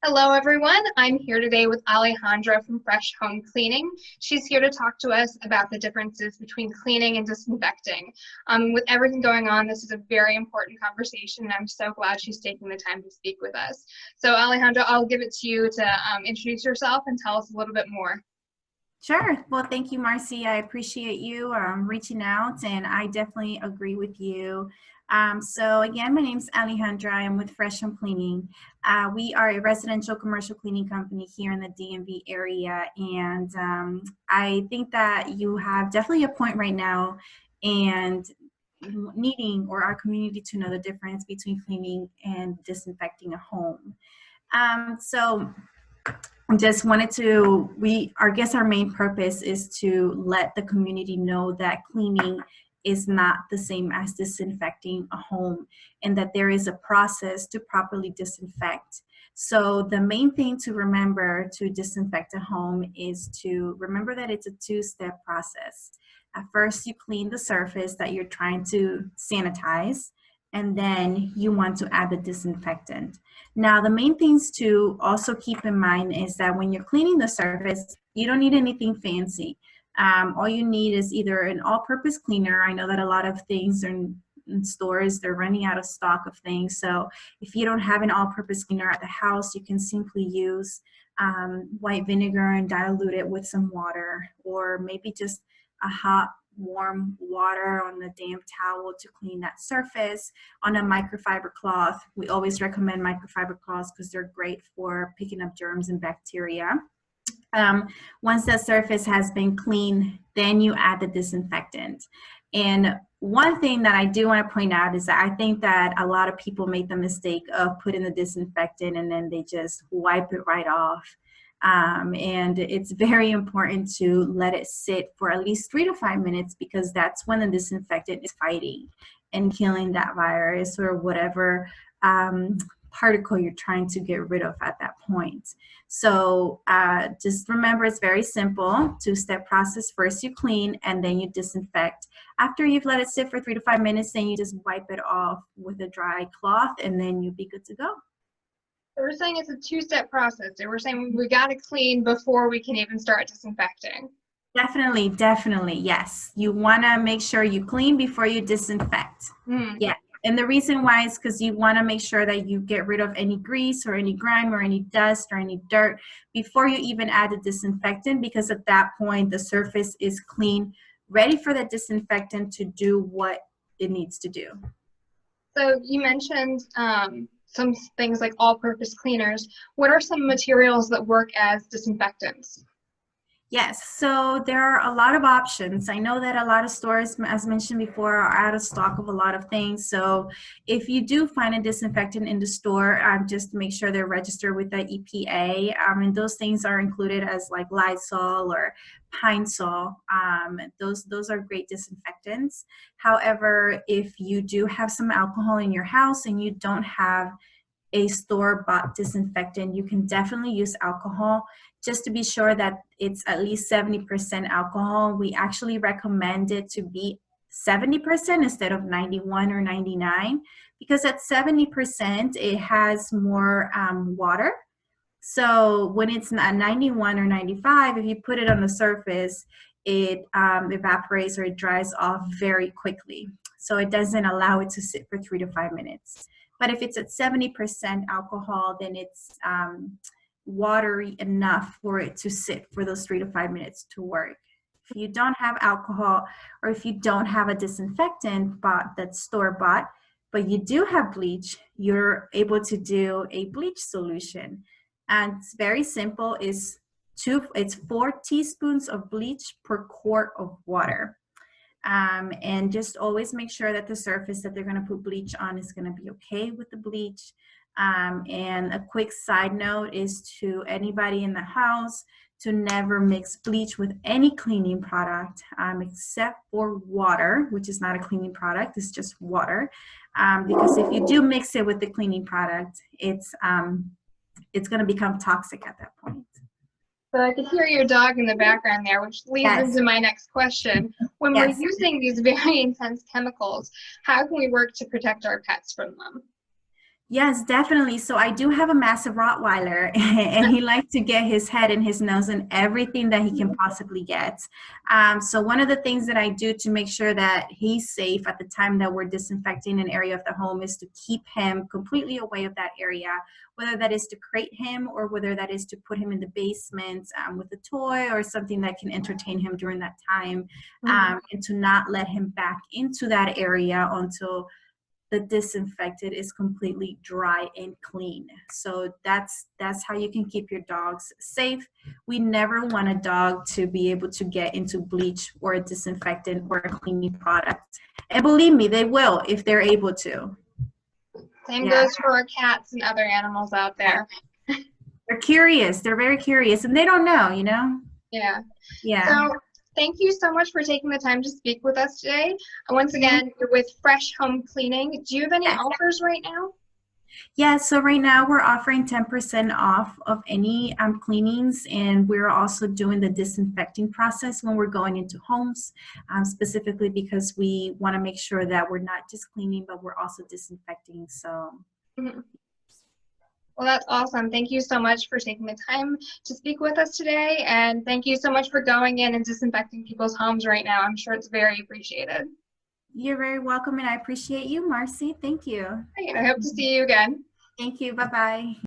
Hello, everyone. I'm here today with Alejandra from Fresh Home Cleaning. She's here to talk to us about the differences between cleaning and disinfecting. With everything going on, this is a very important conversation, and I'm so glad she's taking the time to speak with us. So, Alejandra, I'll give it to you to introduce yourself and tell us a little bit more. Sure. Well, thank you, Marcy. I appreciate you reaching out, and I definitely agree with you. So again, my name is Alejandra. I'm with Fresh Home Cleaning. We are a residential commercial cleaning company here in the DMV area, and I think that you have definitely a point right now and needing or our community to know the difference between cleaning and disinfecting a home. So just wanted to, I guess our main purpose is to let the community know that cleaning is not the same as disinfecting a home, and that there is a process to properly disinfect. So the main thing to remember to disinfect a home is to remember that it's a two-step process. At first, you clean the surface that you're trying to sanitize, and then you want to add the disinfectant. Now, the main things to also keep in mind is that when you're cleaning the surface, you don't need anything fancy. All you need is either an all-purpose cleaner. I know that a lot of things are in stores, they're running out of stock of things. So if you don't have an all-purpose cleaner at the house, you can simply use white vinegar and dilute it with some water, or maybe just a hot warm water on the damp towel to clean that surface. On a microfiber cloth, we always recommend microfiber cloths because they're great for picking up germs and bacteria. Once that surface has been cleaned, then you add the disinfectant. And one thing that I do want to point out is that I think that a lot of people make the mistake of putting the disinfectant and then they just wipe it right off. And it's very important to let it sit for at least 3 to 5 minutes, because that's when the disinfectant is fighting and killing that virus or whatever particle you're trying to get rid of at that point. So just remember, it's very simple, two-step process. First you clean and then you disinfect. After you've let it sit for 3 to 5 minutes, then you just wipe it off with a dry cloth and then you'll be good to go. So we're saying it's a two-step process. So we're saying we got to clean before we can even start disinfecting. Definitely, definitely, yes. You want to make sure you clean before you disinfect. Yeah. And the reason why is because you want to make sure that you get rid of any grease or any grime or any dust or any dirt before you even add the disinfectant, because at that point the surface is clean, ready for the disinfectant to do what it needs to do. So you mentioned some things like all-purpose cleaners. What are some materials that work as disinfectants? Yes, so there are a lot of options. I know that a lot of stores, as mentioned before, are out of stock of a lot of things. So if you do find a disinfectant in the store, just make sure they're registered with the EPA. And those things are included as like Lysol or Pine Sol. Those are great disinfectants. However, if you do have some alcohol in your house and you don't have a store-bought disinfectant, you can definitely use alcohol. Just to be sure that it's at least 70% alcohol, we actually recommend it to be 70% instead of 91 or 99, because at 70% it has more water. So when it's at 91 or 95, if you put it on the surface, it evaporates or it dries off very quickly. So it doesn't allow it to sit for 3 to 5 minutes. But if it's at 70% alcohol, then it's watery enough for it to sit for those 3 to 5 minutes to work. If you don't have alcohol, or if you don't have a disinfectant that's store-bought, but you do have bleach, you're able to do a bleach solution. And it's very simple. It's 4 teaspoons of bleach per quart of water. And just always make sure that the surface that they're going to put bleach on is going to be okay with the bleach. And a quick side note is to anybody in the house to never mix bleach with any cleaning product except for water, which is not a cleaning product, it's just water. Because if you do mix it with the cleaning product, it's going to become toxic at that point. So I can hear your dog in the background there, which leads into my next question. When we're using these very intense chemicals, how can we work to protect our pets from them? Yes, definitely. So I do have a massive Rottweiler, and he likes to get his head and his nose in everything that he can possibly get. So one of the things that I do to make sure that he's safe at the time that we're disinfecting an area of the home is to keep him completely away of that area, whether that is to crate him or whether that is to put him in the basement with a toy or something that can entertain him during that time, Mhm. and to not let him back into that area until the disinfected is completely dry and clean. So that's how you can keep your dogs safe. We never want a dog to be able to get into bleach or a disinfectant or a cleaning product. And believe me, they will if they're able to. Same Yeah, goes for our cats and other animals out there. they're curious. They're very curious and they don't know, you know? Yeah. Yeah. So thank you so much for taking the time to speak with us today. Once again, you're with Fresh Home Cleaning. Do you have any Yes. offers right now? Yeah, so right now we're offering 10% off of any cleanings, and we're also doing the disinfecting process when we're going into homes, specifically because we want to make sure that we're not just cleaning, but we're also disinfecting. So, Mhm. Well, that's awesome. Thank you so much for taking the time to speak with us today. And thank you so much for going in and disinfecting people's homes right now. I'm sure it's very appreciated. you're very welcome, and I appreciate you, Marcy. Thank you. Great. I hope to see you again. Thank you. Bye bye.